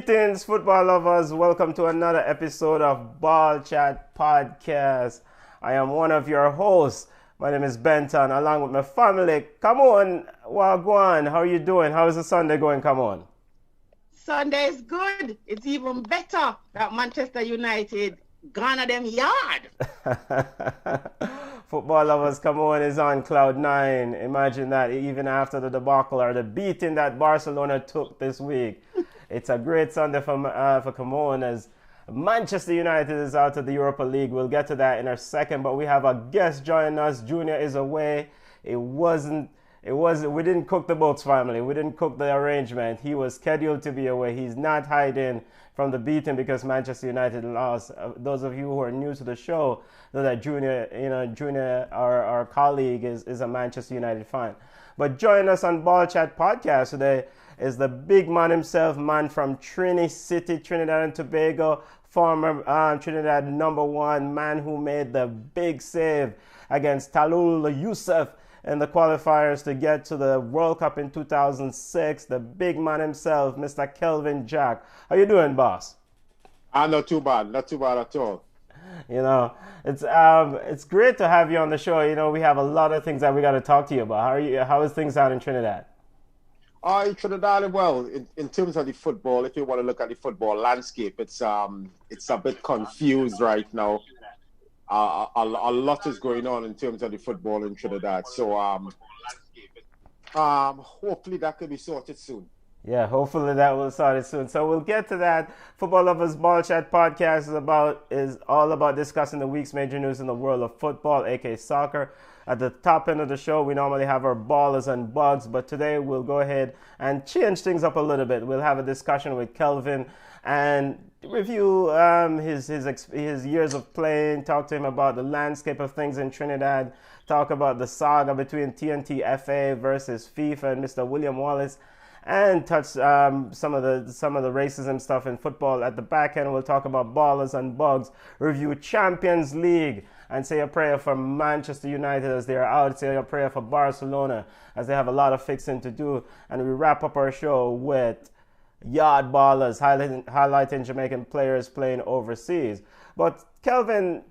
Greetings, football lovers. Welcome to another episode of Ball Chat Podcast. I am one of your hosts. My name is Benton, along with my family. Come on, Wagwan. How are you doing? How is the Sunday going? Come on. Sunday is good. It's even better that Manchester United gone at them yard. Football lovers, come on, is on cloud nine. Imagine that, even after the debacle or the beating that Barcelona took this week. It's a great Sunday for Camon as Manchester United is out of the Europa League. We'll get to that in a second, but we have a guest joining us. Junior is away. We didn't cook the books, family. We didn't cook the arrangement. He was scheduled to be away. He's not hiding from the beating because Manchester United lost. Those of you who are new to the show know that Junior, our colleague, is a Manchester United fan. But join us on Ball Chat Podcast today is the big man himself, man from Trinity City, Trinidad and Tobago, former Trinidad #1, man who made the big save against Talul Youssef in the qualifiers to get to the World Cup in 2006. The big man himself, Mr. Kelvin Jack. How you doing, boss? Not too bad at all. You know, it's great to have you on the show. You know, we have a lot of things that we got to talk to you about. How are you? How is things out in Trinidad? In Trinidad, well, in terms of the football, if you want to look at the football landscape, it's a bit confused right now. A lot is going on in terms of the football in Trinidad. So hopefully that could be sorted soon. Yeah, hopefully that will start it soon. So we'll get to that. Football Lovers Ball Chat Podcast is all about discussing the week's major news in the world of football, aka soccer. At the top end of the show, we normally have our ballers and bugs, but today we'll go ahead and change things up a little bit. We'll have a discussion with Kelvin and review his years of playing, talk to him about the landscape of things in Trinidad, talk about the saga between TNT FA versus FIFA and Mr. William Wallace, and touch some of the racism stuff in football. At the back end, we'll talk about ballers and bugs, review Champions League, and say a prayer for Manchester United as they are out, say a prayer for Barcelona as they have a lot of fixing to do, and we wrap up our show with Yawd ballers, highlighting Jamaican players playing overseas. But Kelvin,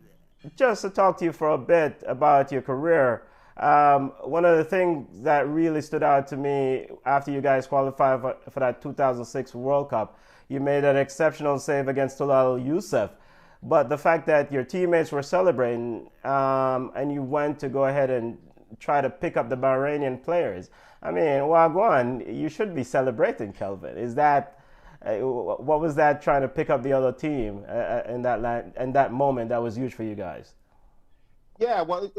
just to talk to you for a bit about your career, one of the things that really stood out to me after you guys qualified for that 2006 World Cup, you made an exceptional save against Talal Youssef. But the fact that your teammates were celebrating and you went to go ahead and try to pick up the Bahrainian players, I mean, Wagwan, you should be celebrating, Kelvin. Is that what was that trying to pick up the other team in that moment that was huge for you guys? Yeah, well,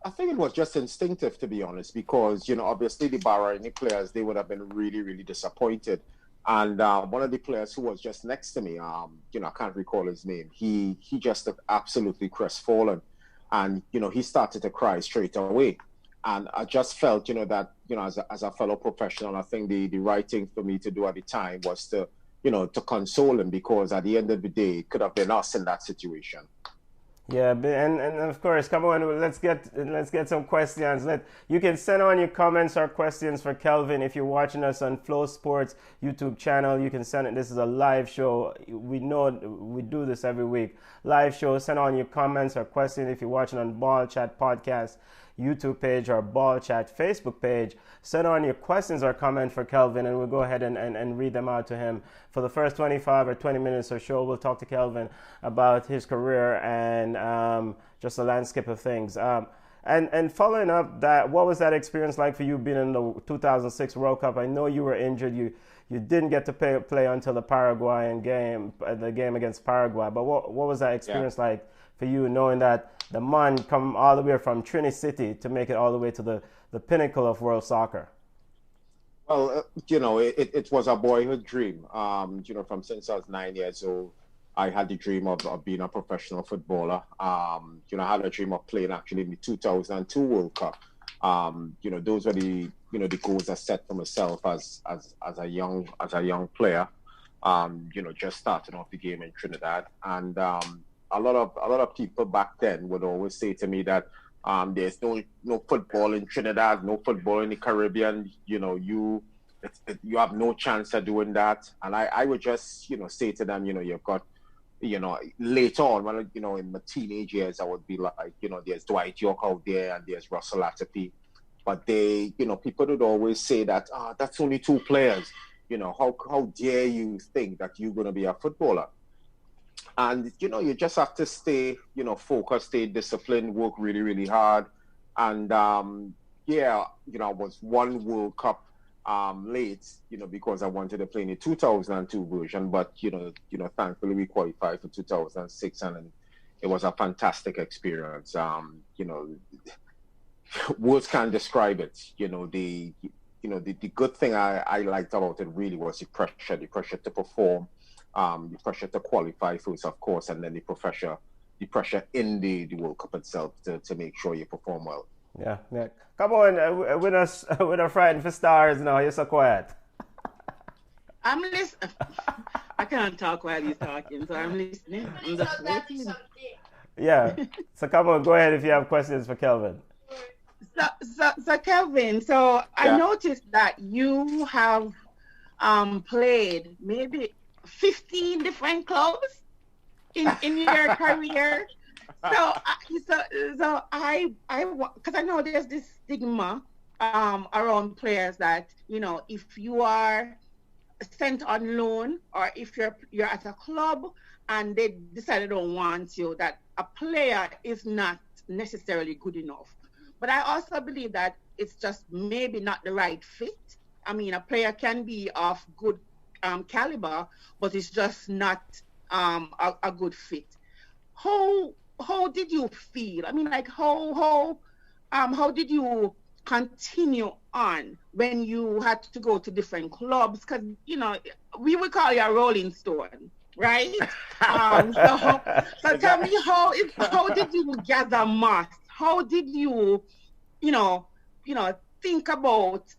I think it was just instinctive, to be honest, because, obviously the Bahraini players, they would have been really, really disappointed. And one of the players who was just next to me, I can't recall his name. He just looked absolutely crestfallen. And, he started to cry straight away. And I just felt, that, as a fellow professional, I think the right thing for me to do at the time was to, to console him, because at the end of the day, it could have been us in that situation. Yeah, and of course, come on, let's get some questions. You can send on your comments or questions for Kelvin if you're watching us on Flow Sports YouTube channel. You can send it. This is a live show. We know we do this every week. Live show. Send on your comments or questions if you're watching on Ball Chat Podcast YouTube page or Ball Chat Facebook page. Send on your questions or comments for Kelvin, and we'll go ahead and read them out to him. For the first 25 or 20 minutes or so, we'll talk to Kelvin about his career and just the landscape of things. And following up that, what was that experience like for you being in the 2006 World Cup? I know you were injured. You didn't get to play until the Paraguayan game, the game against Paraguay. But what was that experience like for you, knowing that the man come all the way from Trinity City to make it all the way to the pinnacle of world soccer? Well, it was a boyhood dream. From since I was 9 years old, I had the dream of being a professional footballer. I had a dream of playing actually in the 2002 World Cup. Those were the goals I set for myself as a young player. Just starting off the game in Trinidad, and a lot of people back then would always say to me that there's no football in Trinidad, no football in the Caribbean. You you have no chance of doing that. And I would just, say to them, you've got, later on, when, in my teenage years, I would be like, there's Dwight York out there and there's Russell Latapy. But people would always say that, that's only two players. How dare you think that you're going to be a footballer? And, you just have to stay, focused, stay disciplined, work really, really hard. And, I was one World Cup late, because I wanted to play in the 2002 version, but thankfully we qualified for 2006, and it was a fantastic experience. Words can't describe it. The good thing I liked about it really was the pressure to perform, the pressure to qualify first, of course, and then the pressure in the World Cup itself to make sure you perform well. Yeah. Come on, we're not frightened for stars now. You're so quiet. I'm listening. I can't talk while he's talking, so I'm listening. I'm just waiting. Yeah. So come on, go ahead if you have questions for Kelvin. So Kelvin, I noticed that you have played maybe 15 different clubs in your career. So I because I know there's this stigma around players that if you are sent on loan or if you're at a club and they decide they don't want you, that a player is not necessarily good enough. But I also believe that it's just maybe not the right fit. I mean, a player can be of good caliber, but it's just not a good fit. How did you feel? I mean, like how did you continue on when you had to go to different clubs? Because we would call you a rolling stone, right? So tell me how did you gather mass? How did you think about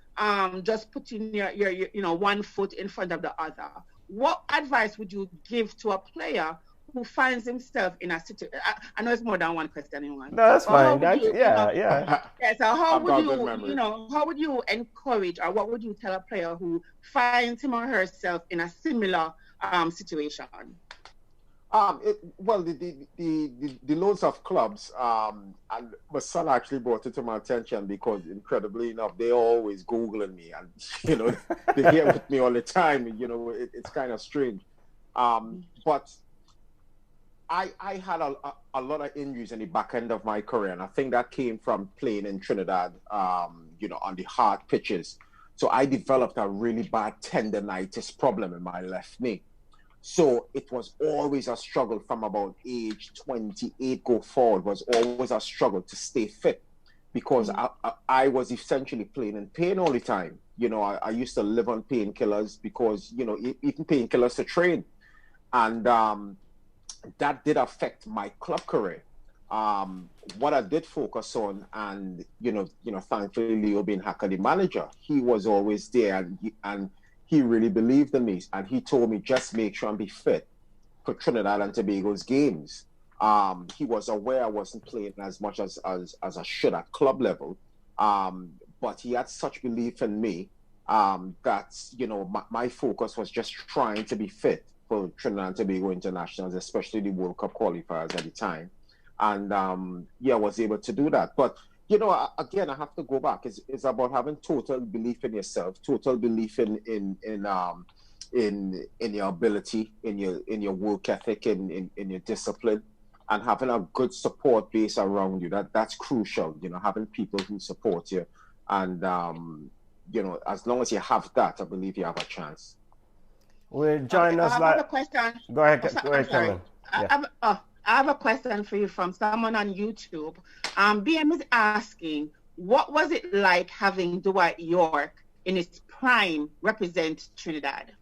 just putting your one foot in front of the other? What advice would you give to a player who finds himself in a situation? I know it's more than one question in one. No, that's fine. Yeah. So how would you encourage, or what would you tell a player who finds him or herself in a similar situation? The loads of clubs, and my son actually brought it to my attention because, incredibly enough, they're always Googling me, and they're here with me all the time. It's kind of strange. But I had a lot of injuries in the back end of my career, and I think that came from playing in Trinidad, on the hard pitches. So I developed a really bad tendonitis problem in my left knee. So it was always a struggle from about age 28 go forward, was always a struggle to stay fit because I was essentially playing in pain all the time. I used to live on painkillers because, eating painkillers to train. And that did affect my club career. What I did focus on, and, thankfully, Leo being Hacker, the manager, he was always there, and he really believed in me, and he told me just make sure and be fit for Trinidad and Tobago's games. He was aware I wasn't playing as much as I should at club level, but he had such belief in me that my focus was just trying to be fit for Trinidad and Tobago internationals, especially the World Cup qualifiers at the time, and I was able to do that. But again, I have to go back. It's about having total belief in yourself, total belief in your ability, in your work ethic, in your discipline, and having a good support base around you. That's crucial. Having people who support you, and as long as you have that, I believe you have a chance. We're joining us. I have a question. Go ahead, Kelvin. I have a question for you from someone on YouTube. BM is asking, what was it like having Dwight York in his prime represent Trinidad?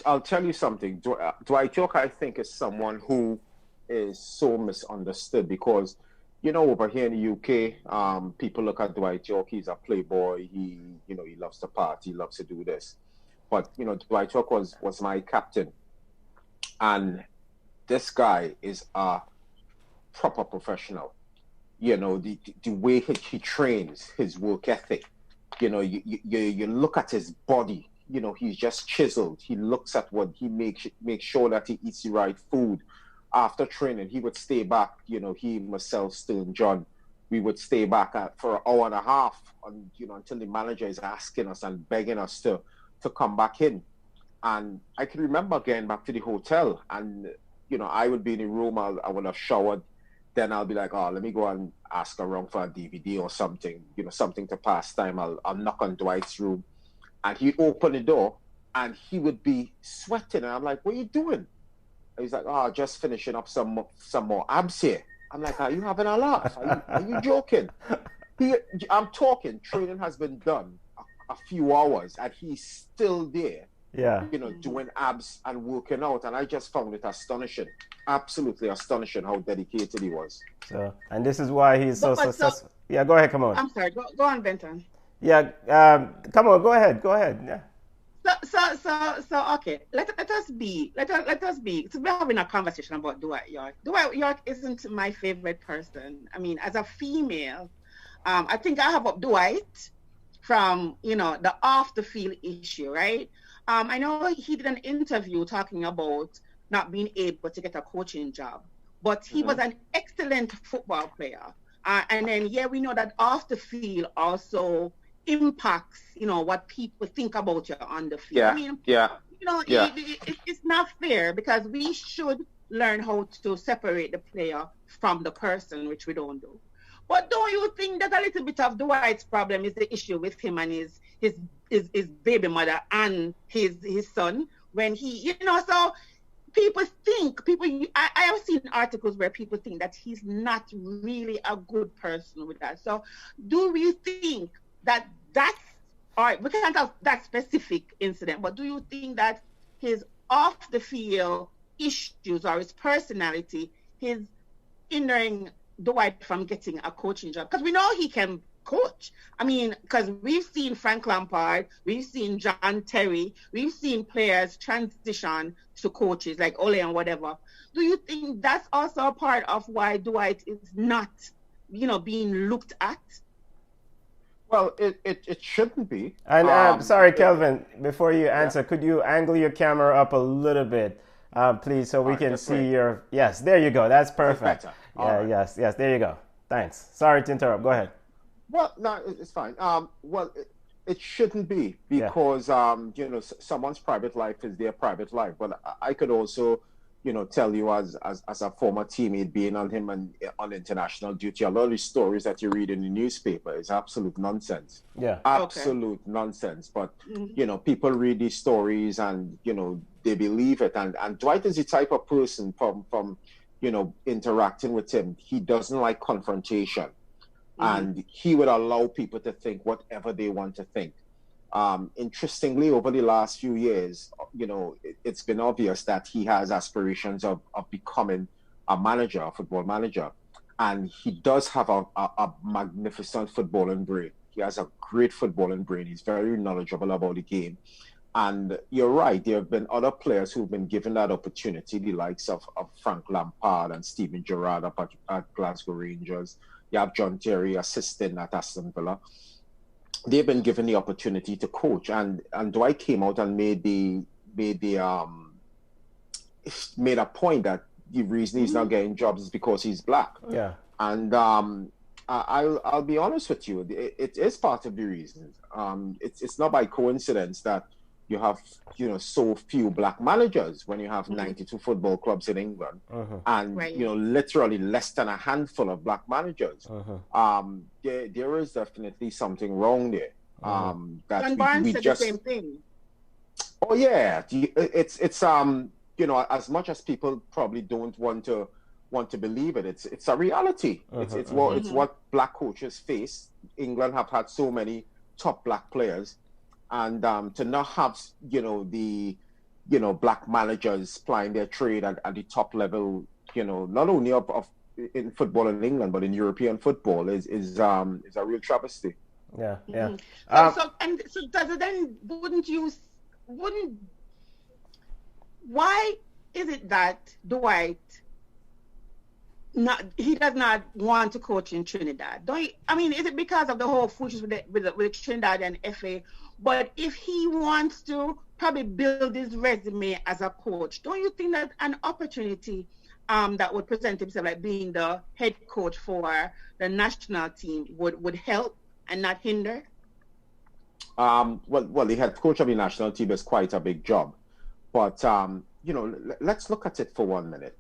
I'll tell you something. Dwight York, I think, is someone who is so misunderstood because, over here in the UK, people look at Dwight York. He's a playboy. He loves to party. He loves to do this. But, Dwight York was my captain. And this guy is a proper professional. The way he trains, his work ethic, you look at his body. He's just chiseled. He looks at what he makes sure that he eats the right food. After training, he would stay back. He, myself, Still, and John, we would stay back for an hour and a half, until the manager is asking us and begging us to come back in. And I can remember getting back to the hotel, and I would be in the room. I would have showered. Then I'll be like, oh, let me go and ask around for a DVD or something, something to pass time. I'll knock on Dwight's room, and he'd open the door, and he would be sweating. And I'm like, what are you doing? And he's like, oh, just finishing up some more abs here. I'm like, are you having a laugh? Are you joking? I'm talking. Training has been done a few hours, and he's still there. Yeah. Doing abs and working out. And I just found it astonishing. Absolutely astonishing how dedicated he was. So, and this is why he's so successful. Yeah, go ahead, come on. I'm sorry, go on, Benton. Yeah, come on, go ahead. Yeah. So okay. Let us be. So we're having a conversation about Dwight York. Dwight York isn't my favorite person. I mean, as a female, I think I have up Dwight from the off the field issue, right? I know he did an interview talking about not being able to get a coaching job, but he was an excellent football player. And then, we know that off the field also impacts, what people think about you on the field. Yeah. I mean, yeah. It's not fair, because we should learn how to separate the player from the person, which we don't do. But don't you think that a little bit of Dwight's problem is the issue with him and his baby mother and his son, when he, so I have seen articles where people think that he's not really a good person with that. So do we think that's, all right, we can't have that specific incident, but do you think that his off the field issues or his personality is hindering Dwight from getting a coaching job? Because we know he can coach. I mean, because we've seen Frank Lampard, we've seen John Terry, we've seen players transition to coaches like Ole and whatever. Do you think that's also a part of why Dwight is not, being looked at? Well, it shouldn't be. And sorry, Kelvin, before you answer, could you angle your camera up a little bit, please, so we can see your... Yes, there you go. That's perfect. Right. Yes, there you go. Thanks. Sorry to interrupt. Go ahead. Well, no, it's fine. It shouldn't be, because someone's private life is their private life. But I could also, tell you as a former teammate, being on him and on international duty, a lot of the stories that you read in the newspaper is absolute nonsense. Yeah, absolute nonsense. But people read these stories and they believe it. And Dwight is the type of person from interacting with him. He doesn't like confrontation. And he would allow people to think whatever they want to think. Interestingly, over the last few years, it's been obvious that he has aspirations of becoming a football manager. And he does have a magnificent footballing brain. He has a great footballing brain. He's very knowledgeable about the game. And you're right, there have been other players who've been given that opportunity, the likes of Frank Lampard and Steven Gerrard up at Glasgow Rangers. You have John Terry assisting at Aston Villa. They've been given the opportunity to coach, and Dwight came out and made a point that the reason he's not getting jobs is because he's black. Yeah. And I'll be honest with you, it is part of the reason. It's not by coincidence that you have so few black managers when you have 92 football clubs in England, and literally less than a handful of black managers. There is definitely something wrong there. That Barnes said the same thing. Oh yeah, it's as much as people probably don't want to believe it, it's a reality. It's what black coaches face. England have had so many top black players. And to not have, the black managers plying their trade at the top level, not only in football in England, but in European football is a real travesty. Yeah. So does it then, why is it that Dwight he does not want to coach in Trinidad. Don't you, I mean, is it because of the whole foolishness with the Trinidad and FA? But if he wants to probably build his resume as a coach, don't you think that an opportunity that would present himself, like being the head coach for the national team, would help and not hinder? Well, the head coach of the national team is quite a big job, but let's look at it for 1 minute.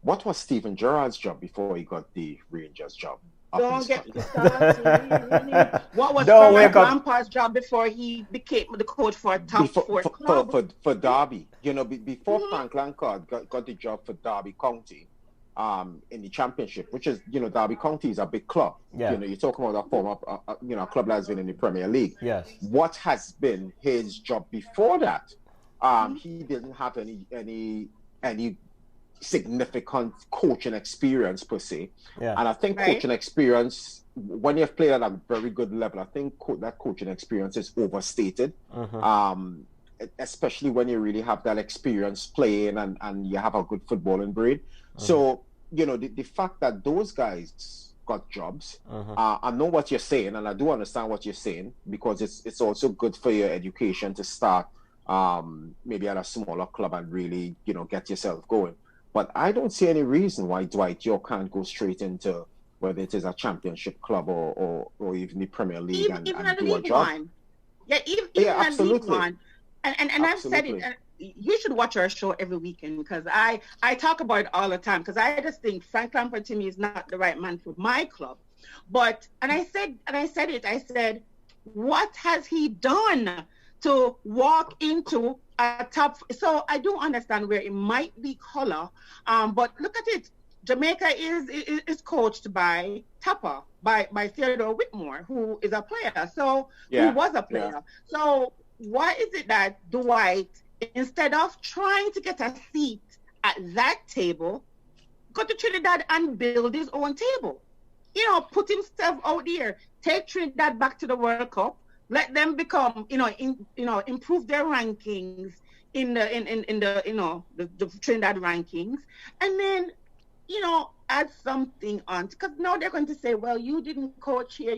What was Steven Gerrard's job before he got the Rangers job? Don't get me started. What was Frank Lampard's job before he became the coach for a top four club? For Derby. Before Frank Lampard got the job for Derby County in the championship, which is, Derby County is a big club. Yeah. You're talking about a former, a club that has been in the Premier League. Yes. What has been his job before that? He didn't have any significant coaching experience per se. Yeah. And I think coaching experience, when you've played at a very good level, I think that coaching experience is overstated. Especially when you really have that experience playing and you have a good footballing brain. So, the fact that those guys got jobs, I know what you're saying, and I do understand what you're saying, because it's also good for your education to start maybe at a smaller club and really, get yourself going. But I don't see any reason why Dwight York can't go straight into whether it is a championship club or even the Premier League and do a job. One. Yeah, even absolutely. League One. And I've said it. You should watch our show every weekend, because I talk about it all the time, because I just think Frank Lampard to me is not the right man for my club. But I said, what has he done to walk into a top? So I do understand where it might be color, but look at it. Jamaica is coached by Tapa, by Theodore Whitmore, who is a player. So he was a player. Yeah. So why is it that Dwight, instead of trying to get a seat at that table, go to Trinidad and build his own table? Put himself out there, take Trinidad back to the World Cup, let them become, improve their rankings in the Trinidad rankings, and then, add something on, because now they're going to say, well, you didn't coach here,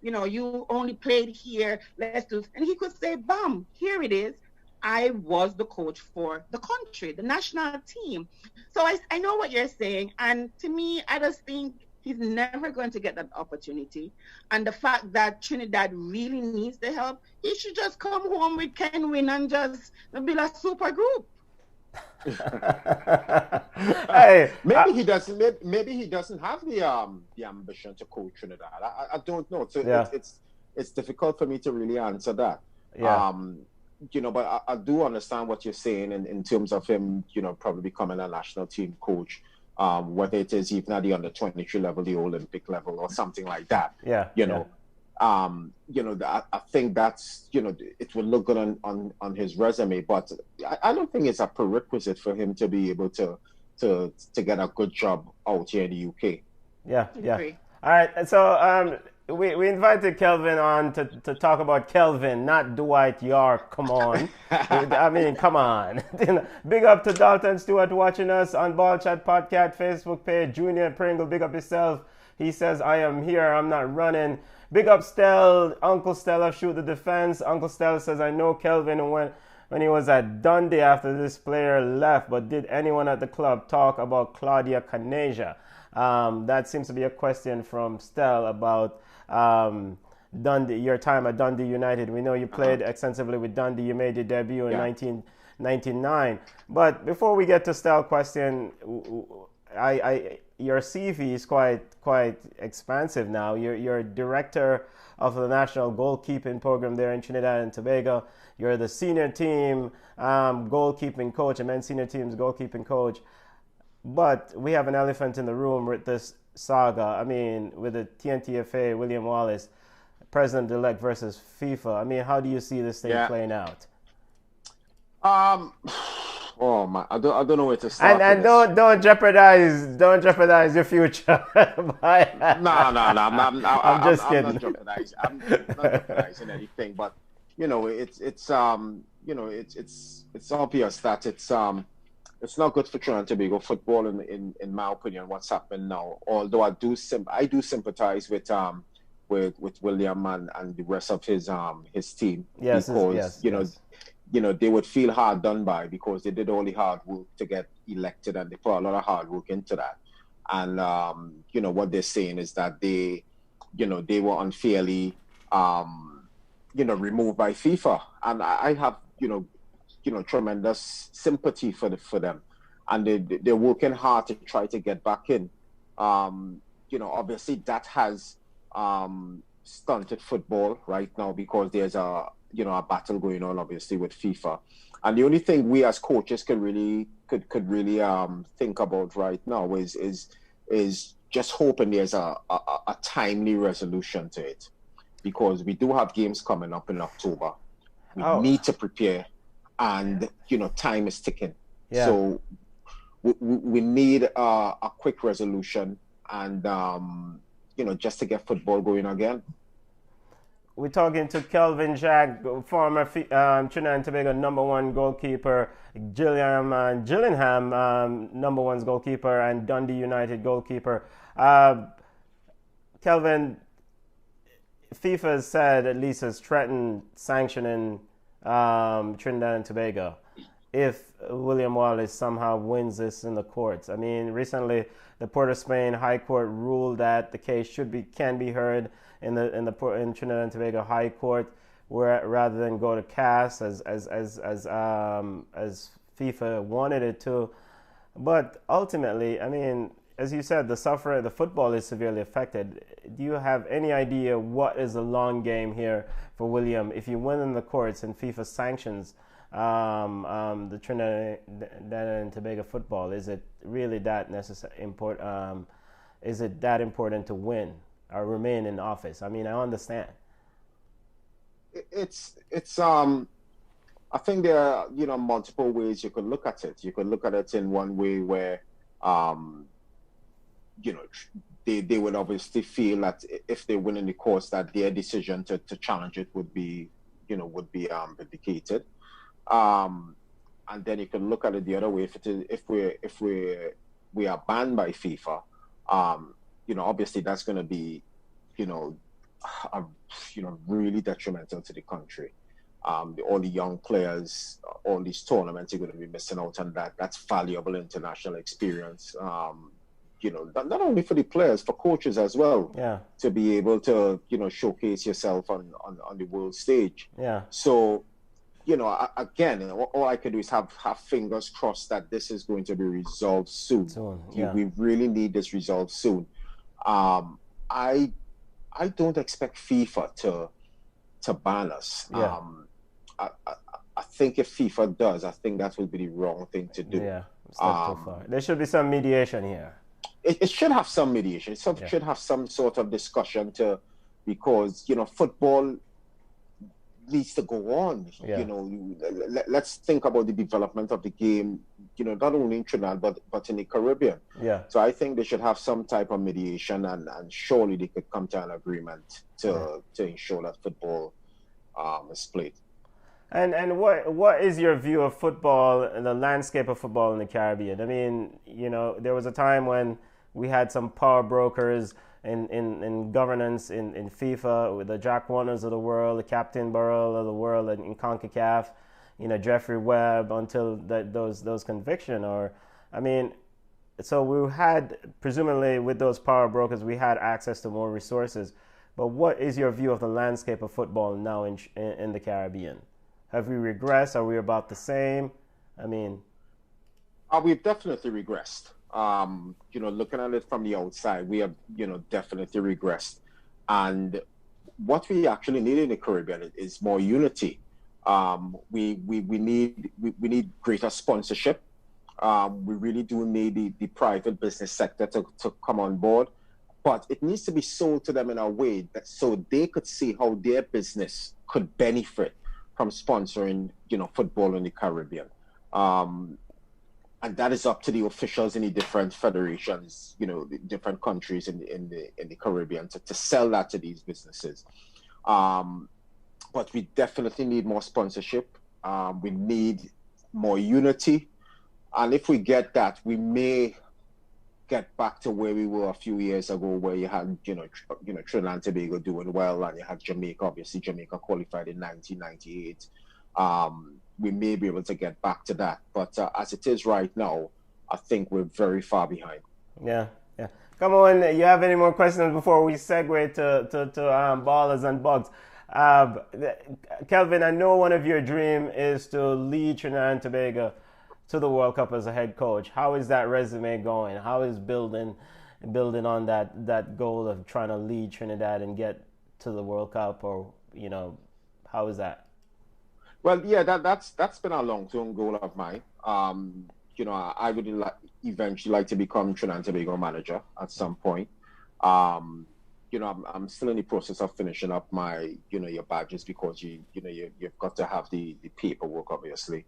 you only played here, let's do. And he could say, bam, here it is. I was the coach for the country, the national team. So I know what you're saying. And to me, I just think he's never going to get that opportunity. And the fact that Trinidad really needs the help, he should just come home with Kelvin and just build a super group. Hey, maybe he doesn't. Maybe he doesn't have the ambition to coach Trinidad. I don't know. So it's difficult for me to really answer that. Yeah. But I do understand what you're saying in terms of him, probably becoming a national team coach, whether it is even at the under-23 level, the Olympic level, or something like that. Yeah. I think that's, it will look good on his resume, but I don't think it's a prerequisite for him to be able to get a good job out here in the UK. Yeah. All right. So we invited Kelvin on to talk about Kelvin, not Dwight York. Come on. I mean, come on. Big up to Dalton Stewart watching us on Ball Chat Podcast Facebook page. Junior Pringle, big up yourself. He says, I am here. I'm not running. Big up Stell, Uncle Stella, shoot the defense. Uncle Stella says, I know Kelvin when he was at Dundee after this player left, but did anyone at the club talk about Claudia Caneja? That seems to be a question from Stell about Dundee, your time at Dundee United. We know you played extensively with Dundee. You made your debut in 1999. But before we get to Stell's question, your CV is quite expansive now. You're director of the national goalkeeping program there in Trinidad and Tobago. You're the senior team goalkeeping coach, and men's senior team's goalkeeping coach. But we have an elephant in the room with this saga. I mean, with the TNTFA, William Wallace, president-elect versus FIFA. I mean, how do you see this thing playing out? Oh my! I don't know where to start. And don't jeopardize your future. No. I'm just kidding. I'm not jeopardizing anything, but it's obvious that it's not good for Trinidad and Tobago football in my opinion. What's happening now? Although I do sympathize with William and the rest of his team, Yes, because they would feel hard done by, because they did all the hard work to get elected and they put a lot of hard work into that. And what they're saying is that they were unfairly removed by FIFA, and I have tremendous sympathy for them, and they're working hard to try to get back in. Obviously that has stunted football right now, because there's a battle going on obviously with FIFA, and the only thing we as coaches could really think about right now is just hoping there's a timely resolution to it, because we do have games coming up in October. We need to prepare, and time is ticking. Yeah. So we need a quick resolution, and just to get football going again. We're talking to Kelvin Jack, former Trinidad and Tobago #1 goalkeeper, Gillingham #1 goalkeeper, and Dundee United goalkeeper. Kelvin, FIFA has said, at least has threatened sanctioning Trinidad and Tobago if William Wallace somehow wins this in the courts. I mean, recently the Port of Spain High Court ruled that the case can be heard in Trinidad and Tobago High Court, where rather than go to CAS as FIFA wanted it to. But ultimately, I mean, as you said, the football is severely affected. Do you have any idea what is the long game here for William? If you win in the courts and FIFA sanctions the Trinidad and Tobago football, is it really that important? Is it that important to win or remain in office? I mean, I understand. It's I think there are multiple ways you could look at it. You could look at it in one way where they would obviously feel that if they win in the courts, that their decision to challenge it would be vindicated. And then you can look at it the other way. If we are banned by FIFA, obviously that's going to be really detrimental to the country. All the young players, all these tournaments are going to be missing out on that. That's valuable international experience. Not only for the players, for coaches as well. Yeah. To be able to showcase yourself on the world stage. Yeah. So, again, all I can do is have fingers crossed that this is going to be resolved soon. Yeah. We really need this resolved soon. I don't expect FIFA to ban us. Yeah. I think if FIFA does, I think that would be the wrong thing to do. Yeah. It's not too far. There should be some mediation here. It should have some mediation. It should have some sort of discussion because football needs to go on. Yeah. Let's think about the development of the game. Not only in Trinidad but in the Caribbean. Yeah. So I think they should have some type of mediation, and surely they could come to an agreement to ensure that football is played. And what is your view of football and the landscape of football in the Caribbean? I mean, there was a time when we had some power brokers in governance in FIFA, with the Jack Warners of the world, the Captain Burrell of the world, and in CONCACAF, Jeffrey Webb, until those conviction. So we had, presumably with those power brokers, we had access to more resources. But what is your view of the landscape of football now in the Caribbean? Have we regressed? Are we about the same? I mean, we've definitely regressed. Looking at it from the outside, we have, definitely regressed. And what we actually need in the Caribbean is more unity. We need greater sponsorship. We really do need the private business sector to come on board, but it needs to be sold to them in a way that so they could see how their business could benefit from sponsoring, football in the Caribbean. And that is up to the officials in the different federations, the different countries in the Caribbean to sell that to these businesses. But we definitely need more sponsorship. We need more unity. And if we get that, we may get back to where we were a few years ago, where you had, Trinidad and Tobago doing well, and you had Jamaica. Obviously, Jamaica qualified in 1998. We may be able to get back to that, but as it is right now, I think we're very far behind. Yeah. Come on, you have any more questions before we segue to ballers and bugs? Kelvin, I know one of your dreams is to lead Trinidad and Tobago to the World Cup as a head coach. How is that resume going? How is building on that goal of trying to lead Trinidad and get to the World Cup, or how is that? Well, yeah, that's been a long-term goal of mine. I would eventually like to become Trinidad and Tobago manager at some point. I'm still in the process of finishing up my, your badges, because you've got to have the paperwork, obviously.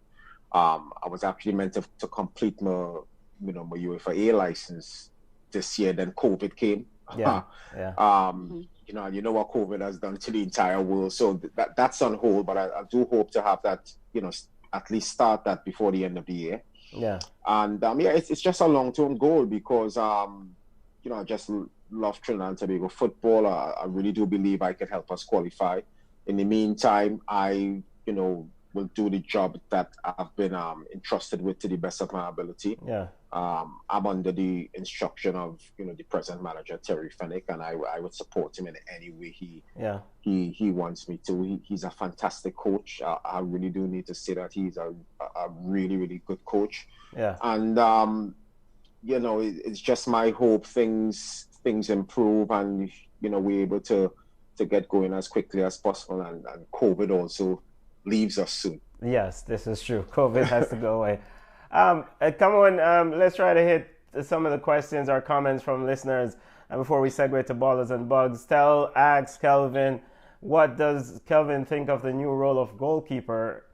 I was actually meant to complete my UEFA A license this year. Then COVID came. Yeah. You know what COVID has done to the entire world. So that's on hold. But I do hope to have that, at least start that before the end of the year. Yeah. And it's just a long-term goal, because I just love Trinidad and Tobago football. I really do believe I can help us qualify. In the meantime, I will do the job that I've been entrusted with to the best of my ability. Yeah. I'm under the instruction of the present manager, Terry Fennick, and I would support him in any way he wants me to. He's a fantastic coach. I really do need to say that he's a really, really good coach. Yeah. And it's just my hope things improve, and we're able to get going as quickly as possible, and COVID also leaves us soon. Yes, this is true. COVID has to go away. Come on, let's try to hit some of the questions or comments from listeners. And before we segue to ballers and bugs, ask Kelvin, what does Kelvin think of the new role of goalkeeper?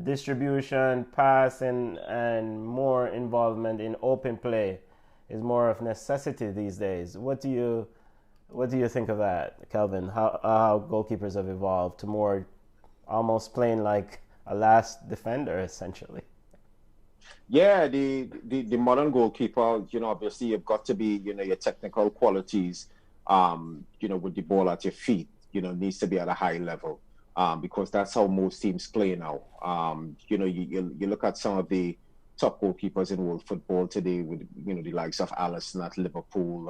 Distribution, passing, and more involvement in open play is more of necessity these days. What do you think of that, Kelvin? How goalkeepers have evolved to more almost playing like a last defender, essentially? Yeah, the modern goalkeeper, obviously you've got to be, your technical qualities, with the ball at your feet, needs to be at a high level, because that's how most teams play now. You look at some of the top goalkeepers in world football today, with, the likes of Alisson at Liverpool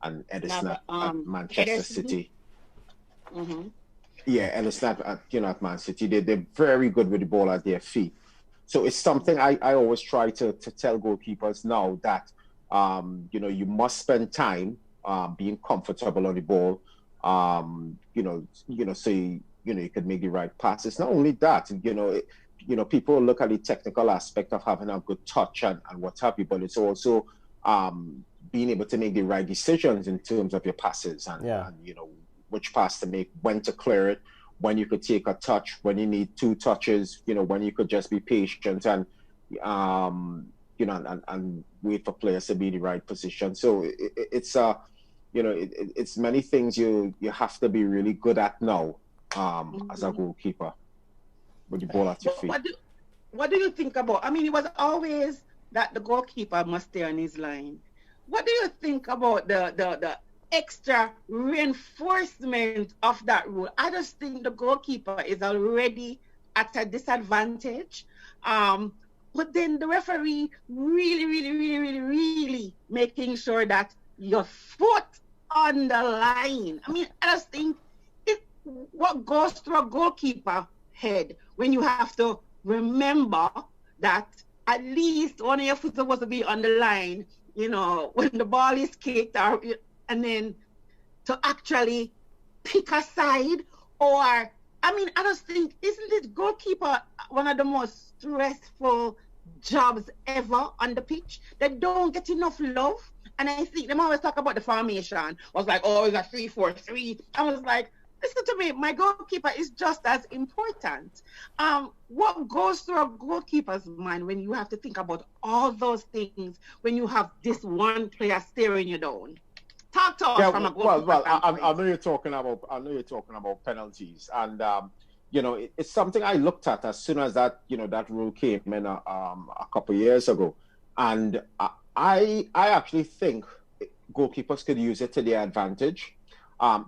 and Edison at Manchester City. Mm-hmm. Yeah, Edison at Man City. They're very good with the ball at their feet. So it's something I always try to tell goalkeepers now, that you must spend time being comfortable on the ball, so you could make the right passes. Not only that, people look at the technical aspect of having a good touch and what have you, but it's also being able to make the right decisions in terms of your passes, and which pass to make, when to clear it, when you could take a touch, when you need two touches, when you could just be patient and and wait for players to be in the right position. So it's many things you have to be really good at now, as a goalkeeper, with the ball at your feet. What do you think about? I mean, it was always that the goalkeeper must stay on his line. What do you think about the extra reinforcement of that rule? I just think the goalkeeper is already at a disadvantage. But then the referee really making sure that your foot on the line. I mean, I just think what goes through a goalkeeper head when you have to remember that at least one of your foot is supposed to be on the line, when the ball is kicked, and then to actually pick a side, or, I mean, I just think, isn't it goalkeeper one of the most stressful jobs ever on the pitch? They don't get enough love. And I think them always talk about the formation. I was like, oh, it's a 3-4-3. I was like, listen to me, my goalkeeper is just as important. What goes through a goalkeeper's mind when you have to think about all those things, when you have this one player staring you down? Talk to us from a goalkeeper. Well, I know you're talking about penalties, and it's something I looked at as soon as that rule came in a couple of years ago, and I actually think goalkeepers could use it to their advantage.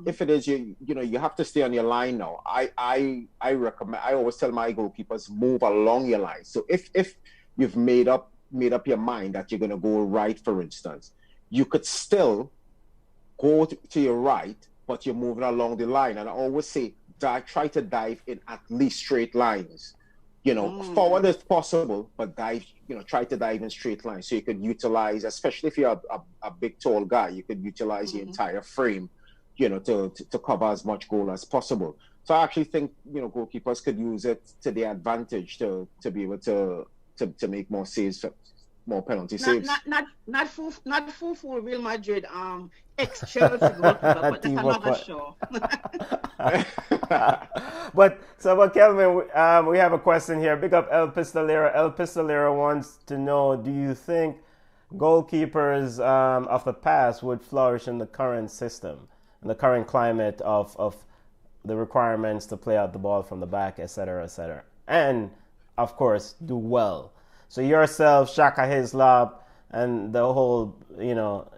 If it is you have to stay on your line now. I recommend. I always tell my goalkeepers move along your line. So if you've made up your mind that you're going to go right, for instance, you could still go to your right, but you're moving along the line. And I always say, try to dive in at least straight lines. Forward if possible, but try to dive in straight lines. So you could utilize, especially if you're a big, tall guy, you could utilize the entire frame, to cover as much goal as possible. So I actually think, goalkeepers could use it to their advantage to be able to make more saves, more penalty saves. Not full Real Madrid ex-Chelsea goalkeeper, but that's another show. But Kelvin, we have a question here. Big up El Pistolero. El Pistolero wants to know: do you think goalkeepers of the past would flourish in the current system, in the current climate of the requirements to play out the ball from the back, etc., etc., and of course do well? So yourself, Shaka Hislop, and the whole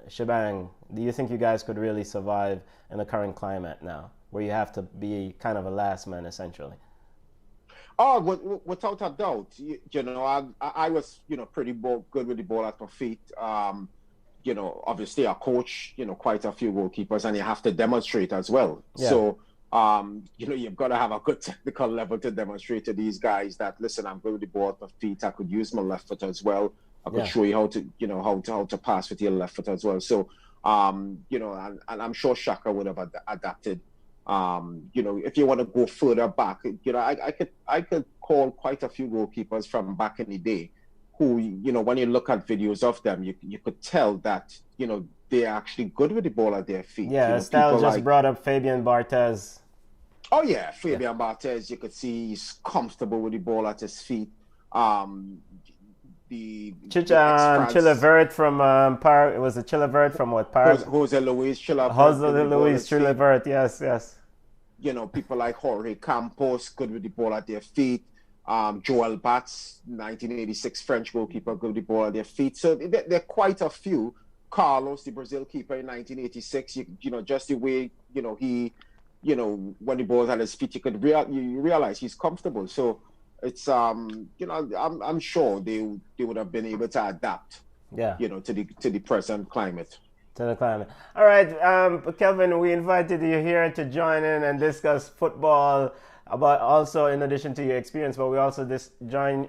shebang. Do you think you guys could really survive in the current climate now, where you have to be kind of a last man essentially? Oh, without a doubt. I was pretty good with the ball at my feet. Obviously I coach quite a few goalkeepers, and you have to demonstrate as well. Yeah. So you've got to have a good technical level to demonstrate to these guys that, listen, I'm good with the ball at my feet. I could use my left foot as well. I could show you how to pass with your left foot as well. So and I'm sure Shaka would have adapted. If you want to go further back, I could call quite a few goalkeepers from back in the day who, when you look at videos of them, you could tell that, they're actually good with the ball at their feet. Yeah, Estelle just brought up Fabian Barthez. Oh yeah, Fabian Barthez, you could see he's comfortable with the ball at his feet. Chilevert from Par. It was a Chilevert from what? Jose Luis Chilevert. Yes. People like Jorge Campos, good with the ball at their feet. Joel Batz, 1986 French goalkeeper, good with the ball at their feet. So there are quite a few. Carlos, the Brazil keeper in 1986, just the way, he, when the ball's at his feet, you realize he's comfortable. So it's, I'm sure they would have been able to adapt, to the present climate. To the climate. All right, Kelvin, we invited you here to join in and discuss football, but also in addition to your experience, but we also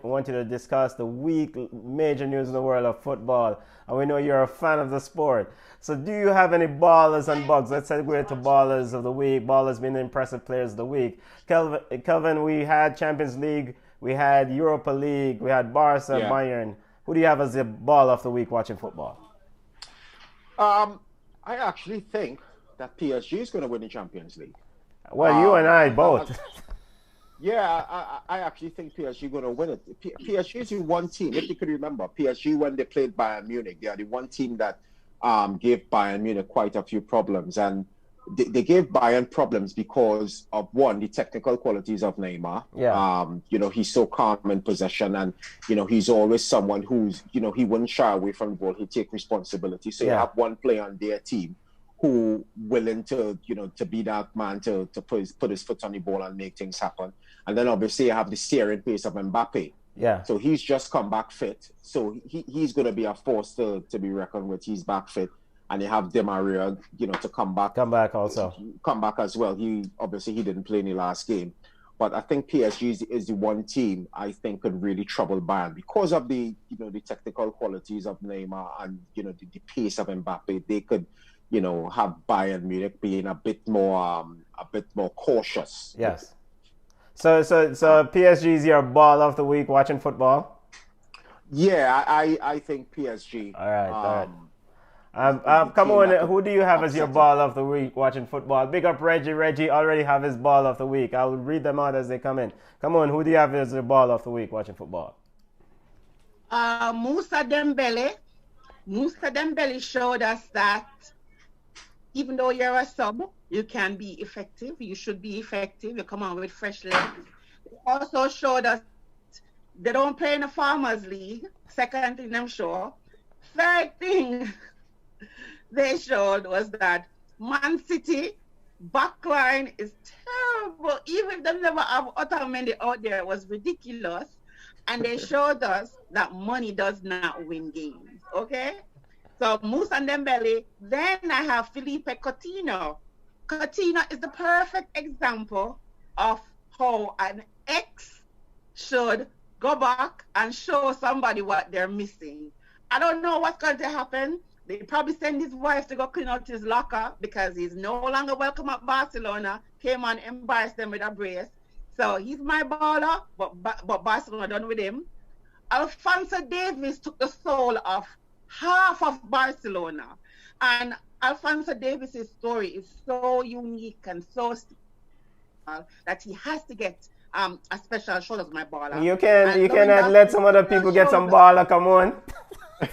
wanted to discuss the week major news in the world of football. And we know you're a fan of the sport. So do you have any ballers and bugs? Let's segue to ballers of the week. Ballers being the impressive players of the week. Kelvin, we had Champions League, we had Europa League, we had Barca, Bayern. Who do you have as the ball of the week watching football? I actually think that PSG is going to win the Champions League. Well, you and I both. I actually think PSG going to win it. PSG is the one team, if you could remember, PSG when they played Bayern Munich, they are the one team that gave Bayern Munich quite a few problems. And they gave Bayern problems because of, one, the technical qualities of Neymar. Yeah. He's so calm in possession, and, he's always someone who's, he wouldn't shy away from the ball. He'd take responsibility. So you have one player on their team who willing to, to be that man to put his foot on the ball and make things happen. And then obviously you have the steering pace of Mbappe. Yeah. So he's just come back fit. So he's going to be a force to be reckoned with. He's back fit. And you have Di Maria, to come back. Come back as well. He didn't play in the last game. But I think PSG is the one team I think could really trouble Bayern because of the, the technical qualities of Neymar and, the pace of Mbappe. They could, have Bayern Munich being a bit more cautious. Yes. So PSG is your ball of the week watching football? Yeah, I think PSG. All right. Come on, who do you have as your ball of the week watching football? Big up Reggie. Reggie already have his ball of the week. I'll read them out as they come in. Come on, who do you have as your ball of the week watching football? Moussa Dembele. Moussa Dembele showed us that even though you're a sub, You can be effective. You should be effective. You come on with fresh legs. They also showed us they don't play in the Farmers League. Second thing them show. Third thing they showed was that Man City backline is terrible. Even if they never have Otamendi out there, it was ridiculous. And they showed us that money does not win games. Okay? So Musa Dembele. Then I have Felipe Coutinho. Coutinho is the perfect example of how an ex should go back and show somebody what they're missing. I don't know what's going to happen. They probably send his wife to go clean out his locker because he's no longer welcome at Barcelona. Came on, embarrassed them with a brace. So he's my baller, but Barcelona done with him. Alphonso Davies took the soul of half of Barcelona. And Alphonso Davies' story is so unique and so that he has to get a special shout out, my baller. You cannot let some other people get some baller, come on.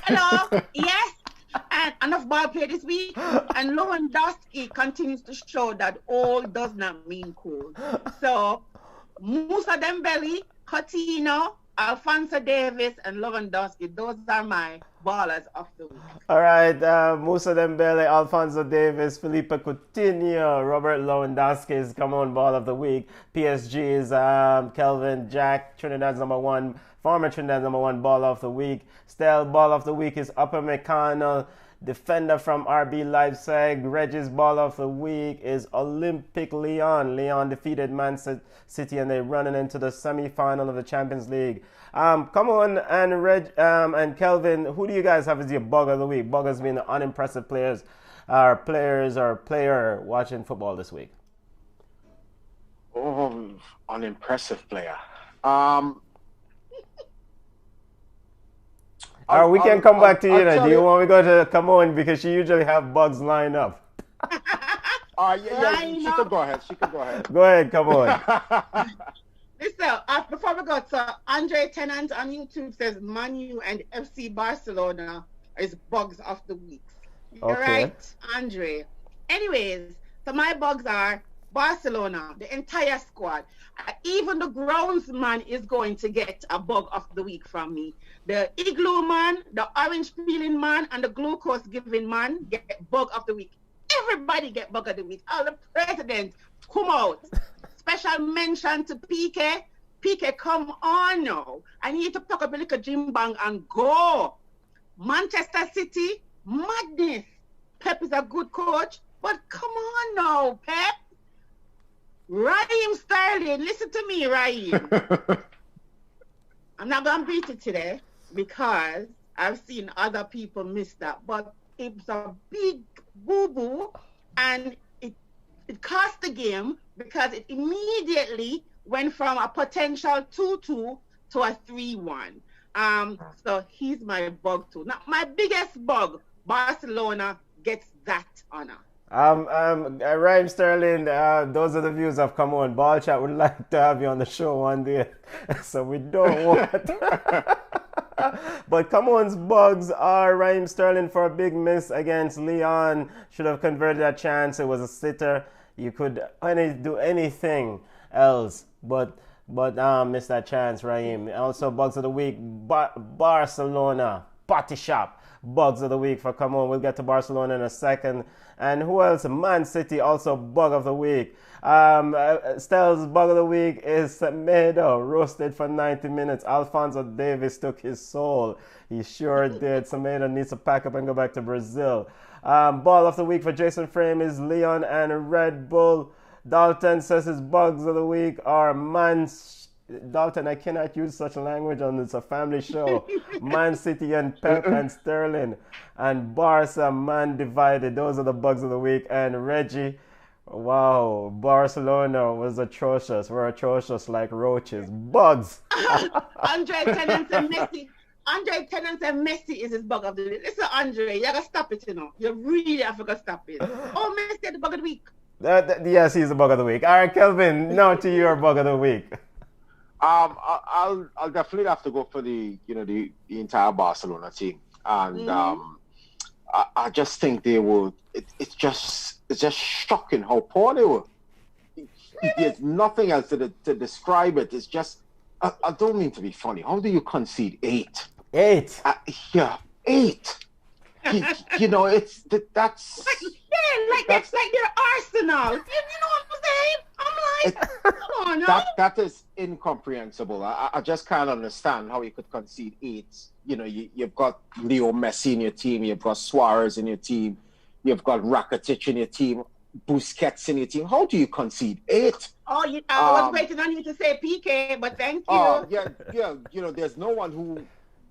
Hello, yes. And enough ball play this week. And Lewandowski continues to show that all does not mean cool. So Musa Dembele, Coutinho, Alphonso Davies, and Lewandowski, those are my ballers of the week. All right, Musa Dembele, Alphonso Davies, Felipe Coutinho, Robert Lewandowski is come on ball of the week. PSG is Kelvin, Jack, Trinidad's #1, former Trinidad's #1 ball of the week. Still ball of the week is Upper McConnell, defender from RB Leipzig. Reggie's ball of the week is Olympic Lyon. Lyon defeated Man City and they're running into the semi-final of the Champions League. Come on, and Kelvin, who do you guys have as your bug of the week? Bug has been unimpressive player watching football this week. Oh, unimpressive player. We can come back to you. Do you want me to go to come on because she usually have bugs lined up? She could go ahead. Go ahead, come on. Listen, before we go, so Andre Tennant on YouTube says Man U and FC Barcelona is bugs of the week. You're right, Andre. Anyways, so my bugs are Barcelona, the entire squad. Even the groundsman is going to get a bug of the week from me. The igloo man, the orange peeling man, and the glucose giving man get bug of the week. Everybody get bug of the week. All the presidents come out. Special mention to PK. PK, come on now. I need to pick up a little gym bang and go. Manchester City, madness. Pep is a good coach, but come on now, Pep. Raheem Sterling, listen to me, Raheem. I'm not going to beat it today because I've seen other people miss that, but it's a big boo-boo and it cost the game because it immediately went from a potential 2-2 to a 3-1. So he's my bug too. Now, my biggest bug, Barcelona gets that honor. Raheem Sterling, those are the views of Come On. Ball Chat would like to have you on the show one day, so we don't want. But Come On's bugs are Raheem Sterling for a big miss against Lyon. Should have converted that chance. It was a sitter. You could do anything else, but miss that chance, Raheem. Also, bugs of the week, Barcelona, Potty Shop. Bugs of the week for Come On. We'll get to Barcelona in a second. And who else? Man City, also bug of the week. Stell's bug of the week is Semedo, roasted for 90 minutes. Alphonso Davies took his soul. He sure did. Semedo needs to pack up and go back to Brazil. Ball of the week for Jason Frame is Leon and Red Bull. Dalton says his bugs of the week are Dalton, I cannot use such language on it's a family show. Man City and Pep and Sterling and Barca, man divided. Those are the bugs of the week. And Reggie, wow, Barcelona was atrocious. We're atrocious like roaches. Bugs. Andre Tennant and Messi. Andre Tennant and Messi is his bug of the week. Listen, Andre, you gotta stop it, you know. You really have to stop it. Oh, Messi is the bug of the week. Yes, he's the bug of the week. All right, Kelvin, now to your bug of the week. I'll definitely have to go for the entire Barcelona team, and I just think they were. It's just shocking how poor they were. There's nothing else to describe it. It's just. I don't mean to be funny. How do you concede 8? 8. Yeah, 8. It's that's like their Arsenal. You know what I'm saying? I'm like, come on, no? That is incomprehensible. I just can't understand how you could concede 8. You've got Leo Messi in your team, you've got Suarez in your team, you've got Rakitic in your team, Busquets in your team. How do you concede 8? Oh, I was waiting on you to say PK, but thank you. Yeah. There's no one who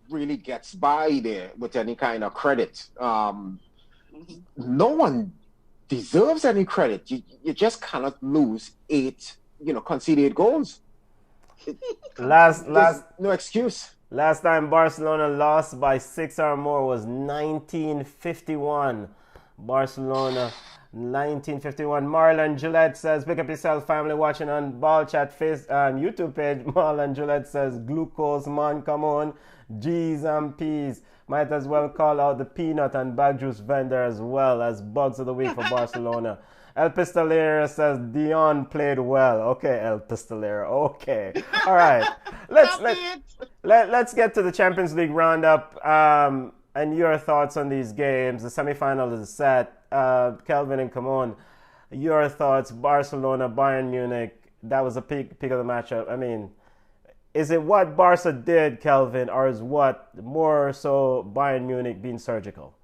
really gets by there with any kind of credit. No one deserves any credit. You just cannot lose 8, concede 8 goals. Last no excuse. Last time Barcelona lost by 6 or more was 1951. Barcelona 1951. Marlon Gillette says, pick up yourself, family watching on Ball Chat YouTube page. Marlon Gillette says, glucose man, come on. G's and P's. Might as well call out the peanut and bag juice vendor as well as bugs of the week for Barcelona. El Pistolero says Dion played well. Okay, El Pistolero. Okay. All right. Let's get to the Champions League roundup and your thoughts on these games. The semifinal is set. Kelvin and Camon, your thoughts. Barcelona, Bayern Munich. That was a peak of the matchup. I mean, is it what Barca did, Kelvin, or is what more so Bayern Munich being surgical?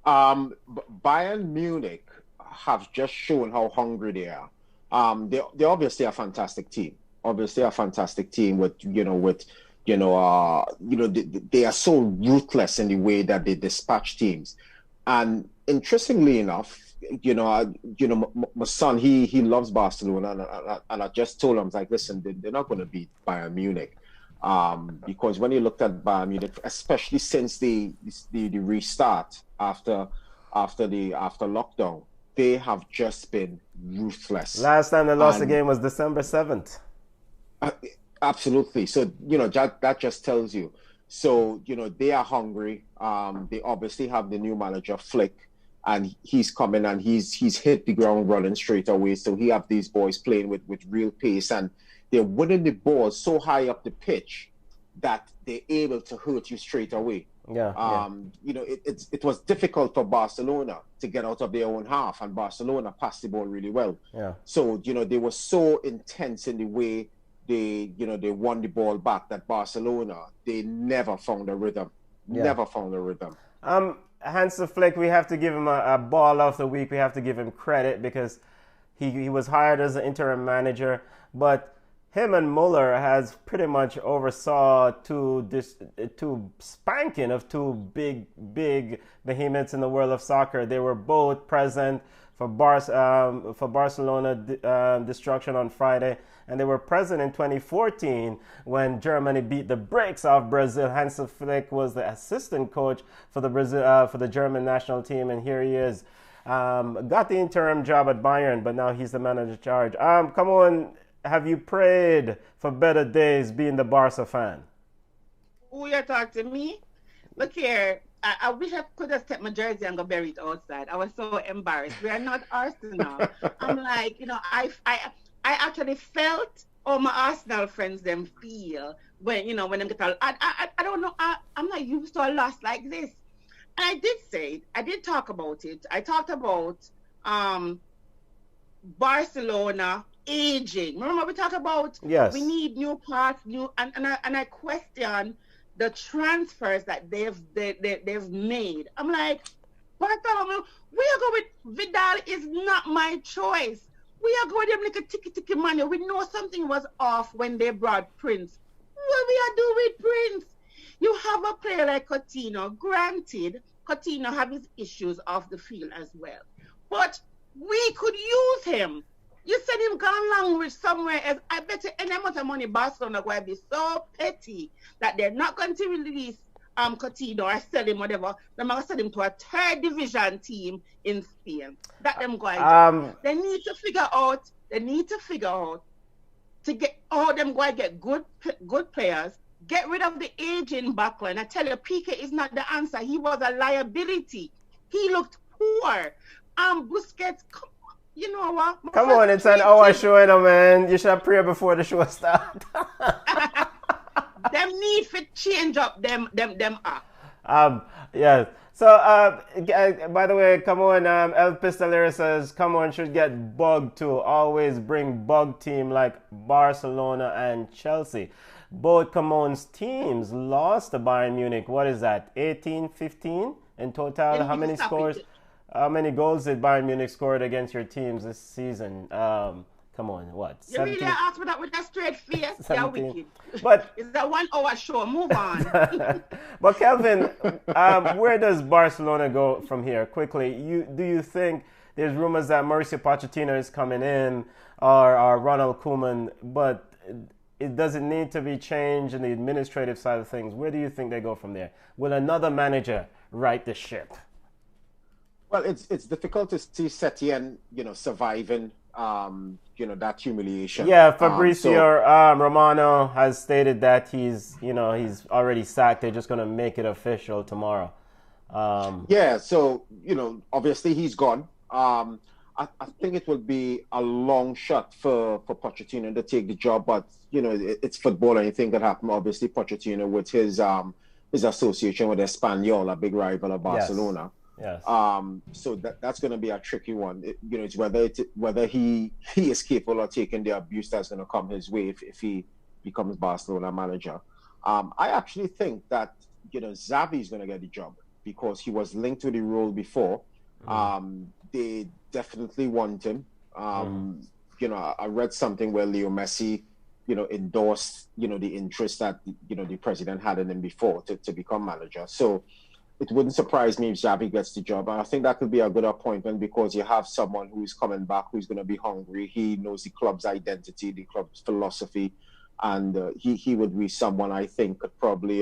Bayern Munich have just shown how hungry they are. They're obviously a fantastic team. Obviously a fantastic team they are so ruthless in the way that they dispatch teams. And interestingly enough, my son, he loves Barcelona, and I just told him, I was like, listen, they're not going to beat Bayern Munich, because when you looked at Bayern Munich, especially since the restart after lockdown, they have just been ruthless. Last time they lost the game was December 7th. Absolutely. So that just tells you. So they are hungry. They obviously have the new manager Flick, and he's coming and he's hit the ground running straight away. So he have these boys playing with real pace, and they're winning the ball so high up the pitch that they're able to hurt you straight away. It was difficult for Barcelona to get out of their own half, and Barcelona passed the ball really well. Yeah. So they were so intense in the way they won the ball back that Barcelona, they never found a rhythm. Yeah. Never found a rhythm. Hansi Flick, we have to give him a ball of the week. We have to give him credit because he was hired as an interim manager, but him and Muller has pretty much oversaw two spanking of two big behemoths in the world of soccer. They were both present for Barcelona destruction on Friday, and they were present in 2014 when Germany beat the brakes off Brazil. Hansi Flick was the assistant coach for the German national team, and here he is. Got the interim job at Bayern, but now he's the manager in charge. Come on. Have you prayed for better days being the Barca fan? Who you talk to me? Look here, I wish I could have kept my jersey and go bury it outside. I was so embarrassed. We are not Arsenal. I'm like, I actually felt all my Arsenal friends them feel when them get out. I don't know. I'm not used to a loss like this. And I did say it. I did talk about it. I talked about Barcelona aging. Remember we talked about we need new parts, and I question the transfers that they've made. I'm like, Bartholomew, we are going with Vidal is not my choice. We are going with them like a ticky money. We know something was off when they brought Prince. What we are doing with Prince? You have a player like Coutinho. Granted, Coutinho have his issues off the field as well, but we could use him. You said him gone language somewhere else. I bet you any amount of money Barcelona going to be so petty that they're not going to release Coutinho or sell him whatever. They're going to sell him to a third division team in Spain. That them going to. They need to figure out to get all them going to get good players, Get rid of the aging backline. I tell you, Piqué is not the answer. He was a liability. He looked poor. Busquets, come on. You know what? Come on, it's an hour show, man. You should pray before the show starts. Them need to change up them act. Yeah. So, by the way, come on, El Pistolero says, come on, should get bugged to always bring bug team like Barcelona and Chelsea. Both Camon's teams lost to Bayern Munich. What is that, 18-15 in total? How many scores? How many goals did Bayern Munich scored against your teams this season? Come on, what? You 17? Really asked me that with a straight face? Yeah, wicked. But it's a 1 hour show. Move on. But Kelvin, where does Barcelona go from here? Quickly, do you think there's rumors that Mauricio Pochettino is coming in or Ronald Koeman, but it doesn't need to be changed in the administrative side of things? Where do you think they go from there? Will another manager right the ship? Well, it's difficult to see Setien, surviving, that humiliation. Yeah, Fabrizio Romano has stated that he's already sacked. They're just going to make it official tomorrow. Yeah, so, obviously he's gone. I think it will be a long shot for Pochettino to take the job, but, it's football, anything can happen. Obviously, Pochettino with his association with Espanyol, a big rival of Barcelona. Yes. So that's going to be a tricky one. It's whether he is capable of taking the abuse that's going to come his way if he becomes Barcelona manager. I actually think that Xavi is going to get the job because he was linked to the role before. They definitely want him. I read something where Leo Messi, endorsed the interest that the president had in him before to become manager. So it wouldn't surprise me if Xavi gets the job. And I think that could be a good appointment because you have someone who's coming back, who's going to be hungry. He knows the club's identity, the club's philosophy, and he would be someone I think could probably,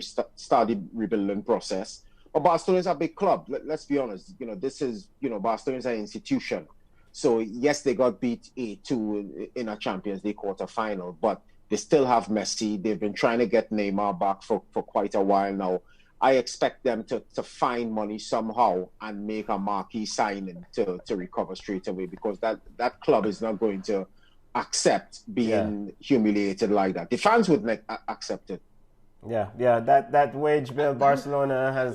start the rebuilding process. But Barcelona is a big club. Let's be honest. This is, Barcelona is an institution. So yes, they got beat 8-2 in a Champions League quarterfinal, but they still have Messi. They've been trying to get Neymar back for quite a while now. I expect them to find money somehow and make a marquee signing to recover straight away because that club is not going to accept being humiliated like that. The fans wouldn't accept it. Yeah. That wage bill Barcelona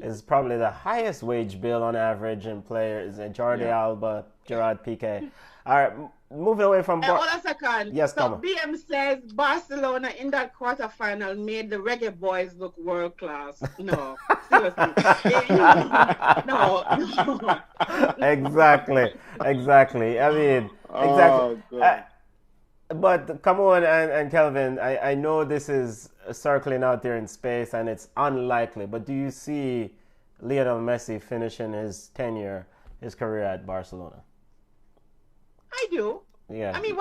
is probably the highest wage bill on average in players. Jordi Alba, Gerard Piqué. All right, moving away from... Hold a second. Yes, so BM says Barcelona in that quarterfinal made the Reggae Boys look world class. No, seriously. No. Exactly. I mean, exactly. But come on, and Kelvin, I know this is circling out there in space and it's unlikely, but do you see Lionel Messi finishing his career at Barcelona? I do. Yeah. I mean,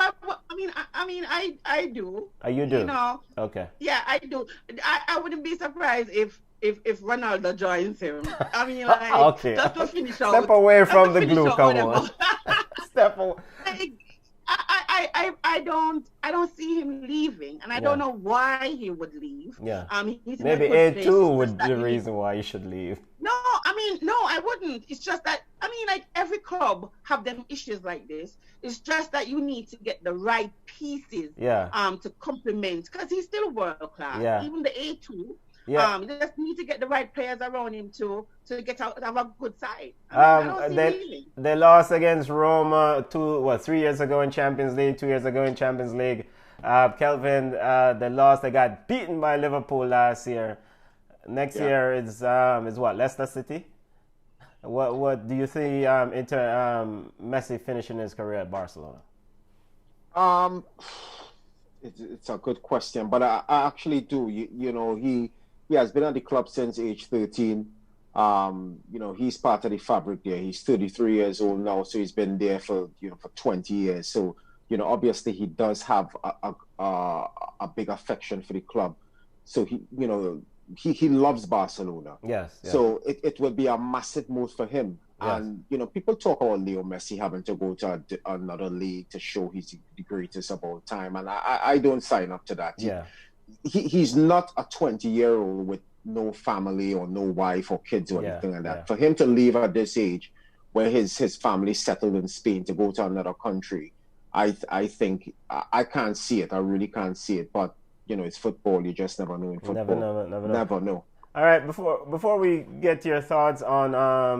I do. You do? Okay. Yeah, I do. I wouldn't be surprised if Ronaldo joins him. I mean, okay. Just to finish out. Step away from the glue, come on. Step away. I don't see him leaving, and I don't know why he would leave. Yeah. He's maybe A2 would be the reason why you should leave. No, I wouldn't. It's just that every club have them issues like this. It's just that you need to get the right pieces. To complement because he's still world class. Yeah. Even the A2. Yeah. You just need to get the right players around him to get out have a good side. They lost against Roma 3 years ago in Champions League, 2 years ago in Champions League. Kelvin, they lost. They got beaten by Liverpool last year. Next year is what, Leicester City? What do you see Messi finishing his career at Barcelona? It's a good question, but I actually do. He has been at the club since age 13. He's part of the fabric there. He's 33 years old now, so he's been there for 20 years. So, obviously he does have a big affection for the club. So he loves Barcelona. Yes. So it will be a massive move for him. Yes. And, people talk about Leo Messi having to go to another league to show he's the greatest of all time. And I don't sign up to that. Yeah. he's not a 20-year-old with no family or no wife or kids or anything like that. For him to leave at this age, where his family settled in Spain, to go to another country, I think I can't see it. I really can't see it. But it's football. You just never know in football. Never know. All right. Before we get your thoughts on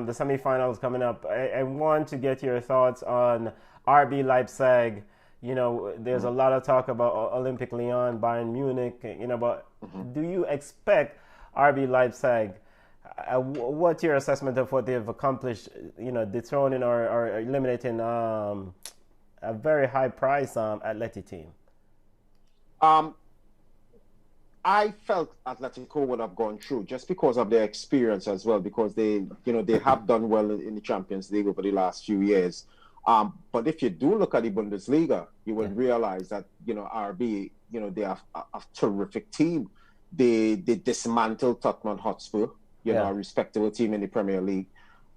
the semifinals coming up, I want to get your thoughts on RB Leipzig. There's a lot of talk about Olympic Lyon, Bayern Munich. But do you expect RB Leipzig? What's your assessment of what they've accomplished? Dethroning or eliminating a very high price Atleti team. I felt Atletico would have gone through just because of their experience as well, because they have done well in the Champions League over the last few years. But if you do look at the Bundesliga, you would realize that RB, they are a terrific team. They dismantled Tottenham Hotspur, a respectable team in the Premier League,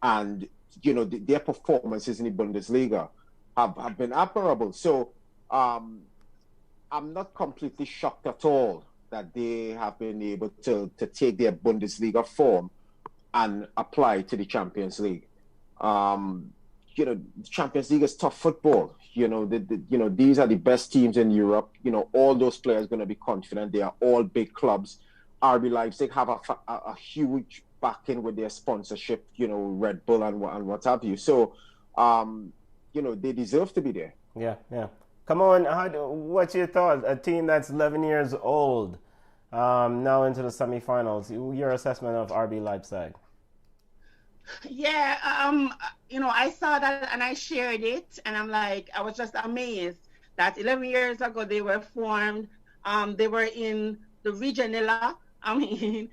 and their performances in the Bundesliga have been admirable. So I'm not completely shocked at all that they have been able to take their Bundesliga form and apply to the Champions League. The Champions League is tough football. These are the best teams in Europe. All those players are going to be confident. They are all big clubs. RB Leipzig have a huge backing with their sponsorship, Red Bull and what have you. So, they deserve to be there. Yeah. Come on, what's your thought? A team that's 11 years old, now into the semifinals. Your assessment of RB Leipzig? Yeah, I saw that and I shared it, and I was just amazed that 11 years ago they were formed. They were in the Regionella. In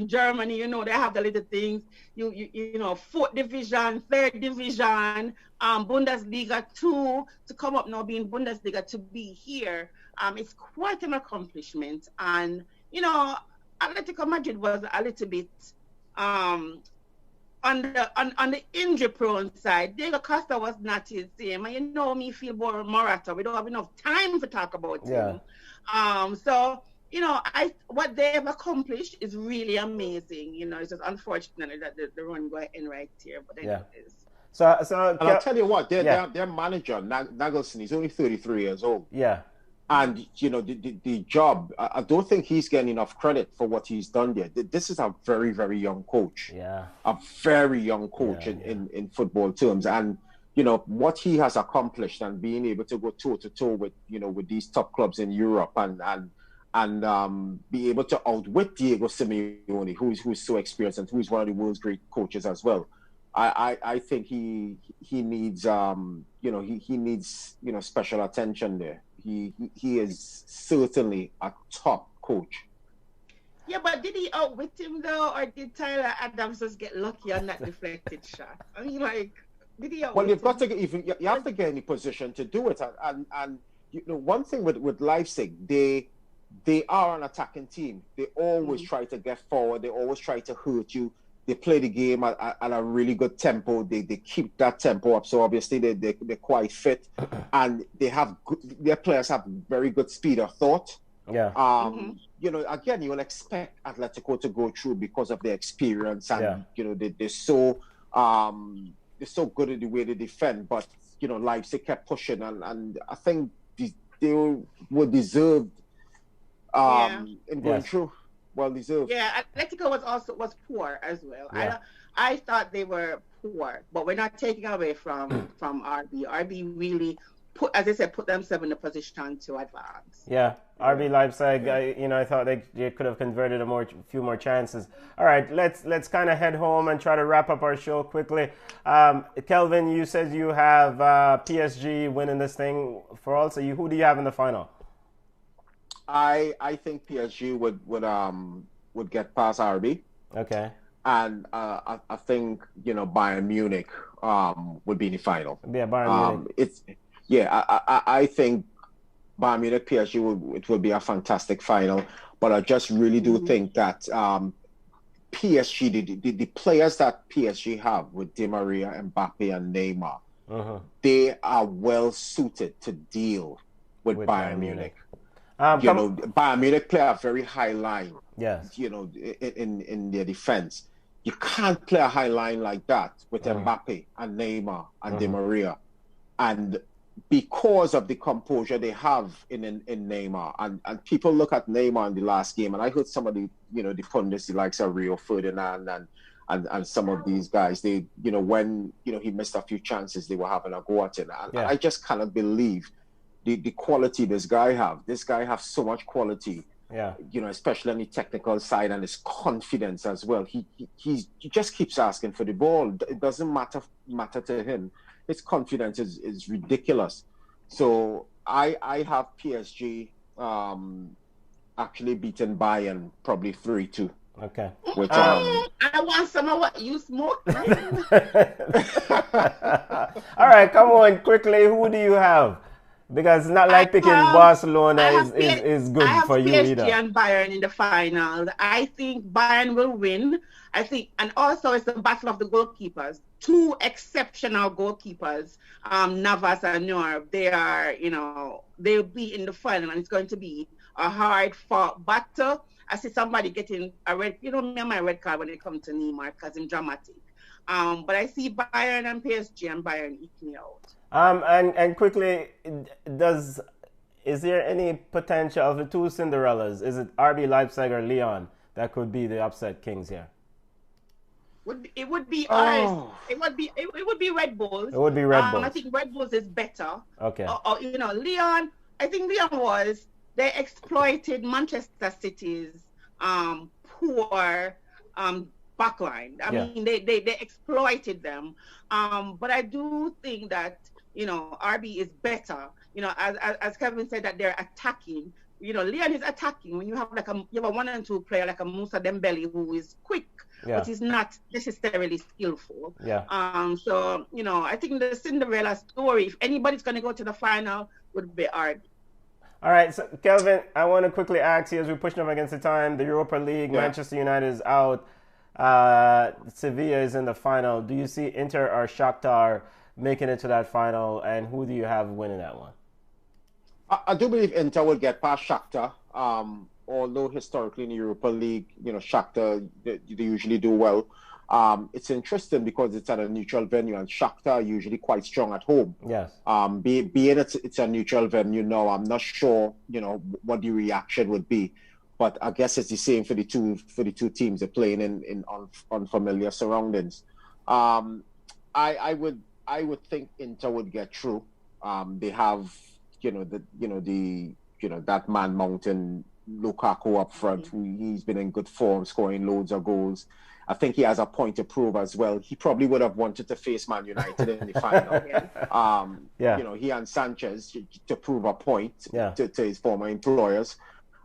Germany, they have the little things. Fourth division, third division, Bundesliga 2 to come up now being Bundesliga to be here. It's quite an accomplishment, and Atletico Madrid was a little bit on the injury prone side. Diego Costa was not his same, and me feel Morata. We don't have enough time to talk about him. So. What they have accomplished is really amazing. It's just unfortunate that the run going in right here, but it is. So and I'll tell you what, their manager Nagelsmann, he's only 33 years old. Yeah. And the job, I don't think he's getting enough credit for what he's done there. This is a very, very young coach. Yeah. A very young coach in football terms, and what he has accomplished and being able to go toe to toe with with these top clubs in Europe and be able to outwit Diego Simeone, who's so experienced and who's one of the world's great coaches as well. I think he needs he needs special attention there. He is certainly a top coach. Yeah, but did he outwit him though, or did Tyler Adams just get lucky on that deflected shot? I mean, did he outwit him? Well, you've got to you have to get in a position to do it, and one thing with Leipzig, they are an attacking team. They always try to get forward. They always try to hurt you. They play the game at a really good tempo. They keep that tempo up. So obviously they're quite fit, and their players have very good speed of thought. Yeah. Again, you will expect Atletico to go through because of their experience, and they're so good at the way they defend. But Leipzig kept pushing, and I think they were deserved. In going through, well deserved. Yeah, Atletico was poor as well. Yeah. I thought they were poor, but we're not taking away from RB. RB really put themselves in a position to advance. Yeah, RB Leipzig. I thought they could have converted a few more chances. All right, let's kind of head home and try to wrap up our show quickly. Kelvin, you said you have PSG winning this thing for all. So who do you have in the final? I think PSG would get past RB. Okay. And I think Bayern Munich would be in the final. Yeah, Bayern Munich. I think Bayern Munich PSG it will be a fantastic final. But I just really do think that PSG, the players that PSG have with Di Maria, Mbappe, and Neymar, they are well suited to deal with Bayern Munich. Bayern Munich play a very high line. Yes. In their defense. You can't play a high line like that with Mbappe and Neymar and Di Maria. And because of the composure they have in Neymar, and people look at Neymar in the last game, and I heard some of the pundits, the likes of Rio Ferdinand and some of these guys, they when he missed a few chances, they were having a go at it. And I just cannot believe the quality this guy have. This guy have so much quality. Yeah. Especially on the technical side, and his confidence as well. He just keeps asking for the ball. It doesn't matter to him. His confidence is ridiculous. So I have PSG actually beaten Bayern probably 3-2. Okay. Which I want some of what you smoke. All right, come on, quickly. Who do you have? Because it's not like picking Barcelona is good for you either. I have PSG and Bayern in the final. I think Bayern will win. I think, and also it's the battle of the goalkeepers. Two exceptional goalkeepers, Navas and Neuer. They are, they'll be in the final, and it's going to be a hard-fought battle. I see somebody getting a red, me and my red card when it comes to Neymar because I'm dramatic. But I see Bayern and PSG and Bayern eking out. And quickly, is there any potential of the two Cinderellas? Is it RB Leipzig or Lyon that could be the upset kings here? It would be ours. It would be Red Bulls. It would be Red Bulls. I think Red Bulls is better. Okay. Lyon. I think Lyon they exploited Manchester City's poor backline. I mean, they exploited them. But I do think that RB is better. As Kelvin said, that they're attacking. Lyon is attacking. When you have you have a 1 and 2 player like a Moussa Dembele who is quick, but is not necessarily skillful. Yeah. So I think the Cinderella story, if anybody's going to go to the final, would be RB. All right, so Kelvin, I want to quickly ask you as we're pushing up against the time. The Europa League, Manchester United is out. Sevilla is in the final. Do you see Inter or Shakhtar making it to that final, and who do you have winning that one? I do believe Inter will get past Shakhtar. Although historically in the Europa League, Shakhtar they usually do well. It's interesting because it's at a neutral venue, and Shakhtar are usually quite strong at home. Yes. Being it's a neutral venue now, I'm not sure what the reaction would be. But I guess it's the same for the two teams. They're playing in unfamiliar surroundings. I would think Inter would get through. They have that man mountain Lukaku up front. He's been in good form, scoring loads of goals. I think he has a point to prove as well. He probably would have wanted to face Man United in the final. He and Sanchez to prove a point to his former employers.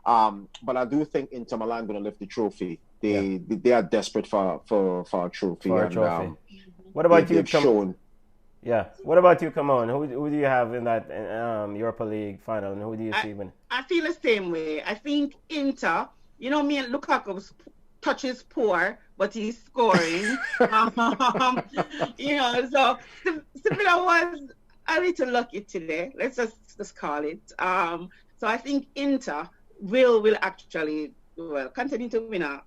But I do think Inter Milan going to lift the trophy. They are desperate for a trophy. What about you? What about you? Come on. Who do you have in that Europa League final, and who do you see win? I feel the same way. I think Inter. Me and Lukaku's touch is poor, but he's scoring. So Sevilla was a little lucky today. Let's just call it. So I think Inter will actually continue to win a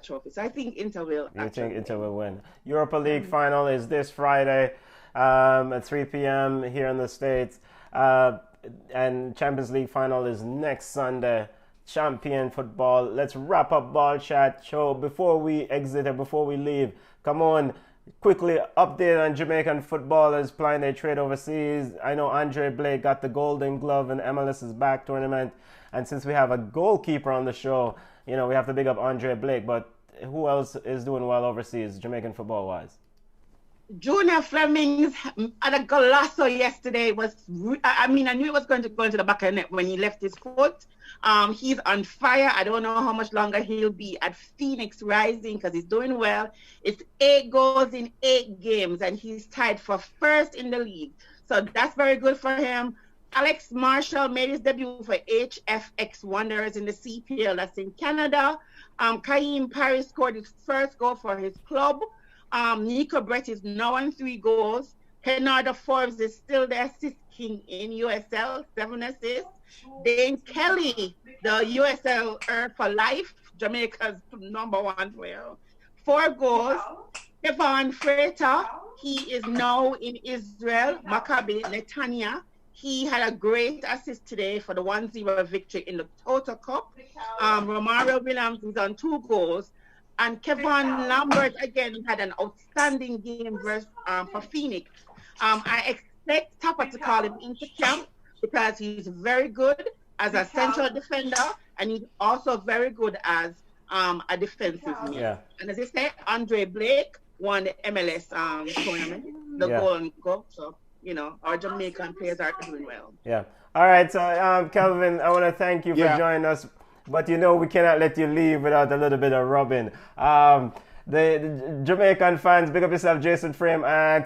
trophy. So I think Inter will. You think Inter will win? Europa League final is this Friday at 3 p.m. here in the States, and Champions League final is next Sunday. Champion football. Let's wrap up Ball Chat show before we exit and before we leave. Come on, quickly update on Jamaican footballers playing their trade overseas. I know Andre Blake got the Golden Glove in MLS's back tournament, and since we have a goalkeeper on the show, we have to big up Andre Blake. But who else is doing well overseas, Jamaican football wise? Junior Flemings had a golazo yesterday. I knew it was going to go into the back of the net when he left his foot. He's on fire. I don't know how much longer he'll be at Phoenix Rising because he's doing well. It's 8 goals in 8 games, and he's tied for first in the league. So that's very good for him. Alex Marshall made his debut for HFX Wanderers in the CPL. That's in Canada. Kaim Paris scored his first goal for his club. Nico Brett is now on 3 goals. Bernardo Forbes is still the assist king in USL, 7 assists. Dane Kelly, the USL for life, Jamaica's #1 player, 4 goals. Kevin Freita, he is now in Israel, Maccabi Netanya. He had a great assist today for the 1-0 victory in the Total Cup. Romario Williams is on 2 goals. And Kevin Lambert, again, had an outstanding game for Phoenix. I expect Tapa to call him into camp because he's very good as a central defender, and he's also very good as a defensive mid. Yeah. And as I say, Andre Blake won the MLS tournament, the Golden Glove. So, our Jamaican players are doing well. Yeah. All right. So, Kelvin, I want to thank you for joining us. But we cannot let you leave without a little bit of rubbing. The Jamaican fans, big up yourself, Jason Frame, and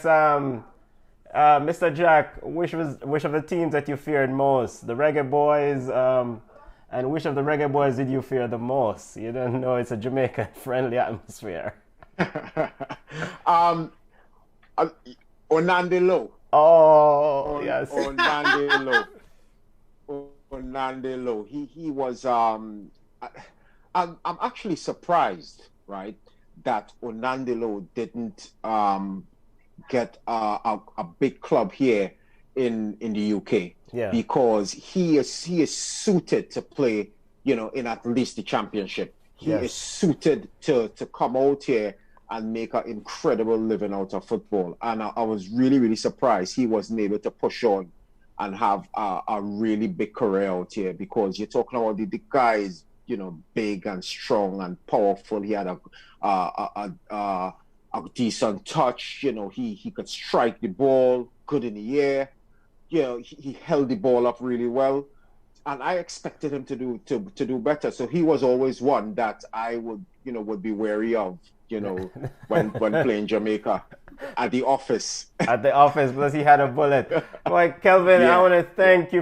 Mr. Jack, which of the teams that you feared most? The Reggae Boys, and which of the Reggae Boys did you fear the most? You don't know it's a Jamaican-friendly atmosphere. Onandelo. Oh, yes. Onandelo. Onandelo. He was. I'm actually surprised, right, that Onandelo didn't get a big club here in the UK. Yeah. Because he is suited to play, in at least the Championship. He is suited to come out here and make an incredible living out of football. And I was really, really surprised he wasn't able to push on and have a really big career out here, because you're talking about the guy is, big and strong and powerful. He had a decent touch. He could strike the ball good in the air. He held the ball up really well, and I expected him to do better. So he was always one that I would be wary of, when playing Jamaica at the office. At the office, because he had a bullet. Well, Kelvin, I want to thank you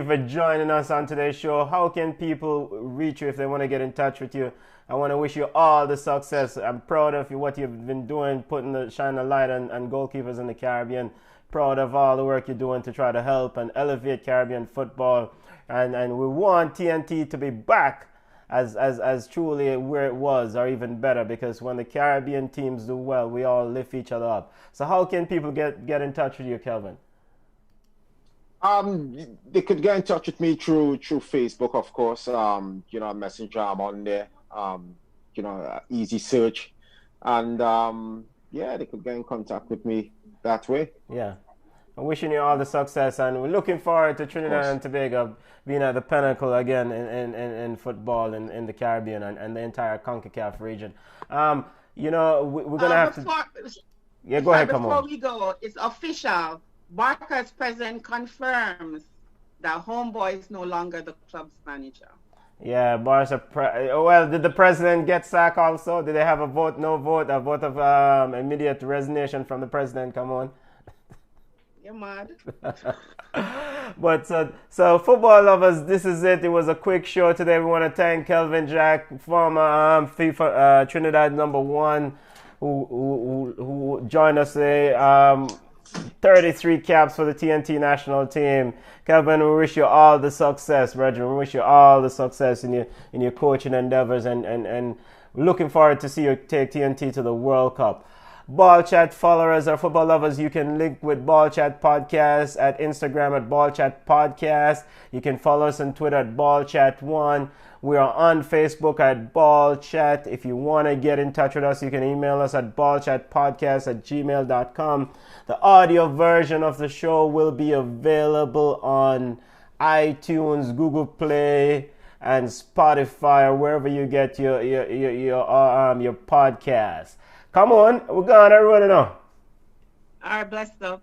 for joining us on today's show. How can people reach you if they want to get in touch with you? I want to wish you all the success. I'm proud of what you've been doing, shining a light on goalkeepers in the Caribbean. Proud of all the work you're doing to try to help and elevate Caribbean football. And we want TNT to be back as truly where it was, or even better, because when the Caribbean teams do well, we all lift each other up. So how can people get in touch with you, Kelvin? They could get in touch with me through Facebook, of course. Messenger, I'm on there. Easy search, and they could get in contact with me that way. Yeah, I'm wishing you all the success, and we're looking forward to Trinidad and Tobago being at the pinnacle again in football in the Caribbean and the entire CONCACAF region. We're gonna have to. Yeah, go ahead. Come on. Before we go, it's official. Barca's president confirms that Homeboy is no longer the club's manager. Yeah, Barca. Well, did the president get sacked also? Did they have a vote, no vote, a vote of immediate resignation from the president? Come on. You're mad. But so football lovers, this is it. It was a quick show today. We want to thank Kelvin Jack, former FIFA Trinidad #1, who joined us today. 33 caps for the TNT national team. Kelvin, we wish you all the success, brethren. We wish you all the success in your coaching endeavors, and looking forward to see you take TNT to the World Cup. Ball Chat followers or football lovers, you can link with Ball Chat Podcast at Instagram at Ball Chat Podcast. You can follow us on Twitter at Ball Chat 1. We are on Facebook at Ball Chat. If you want to get in touch with us, you can email us at ballchatpodcast@gmail.com. The audio version of the show will be available on iTunes, Google Play, and Spotify, or wherever you get your podcast. Come on, we're gonna run it on. All right, blessed up.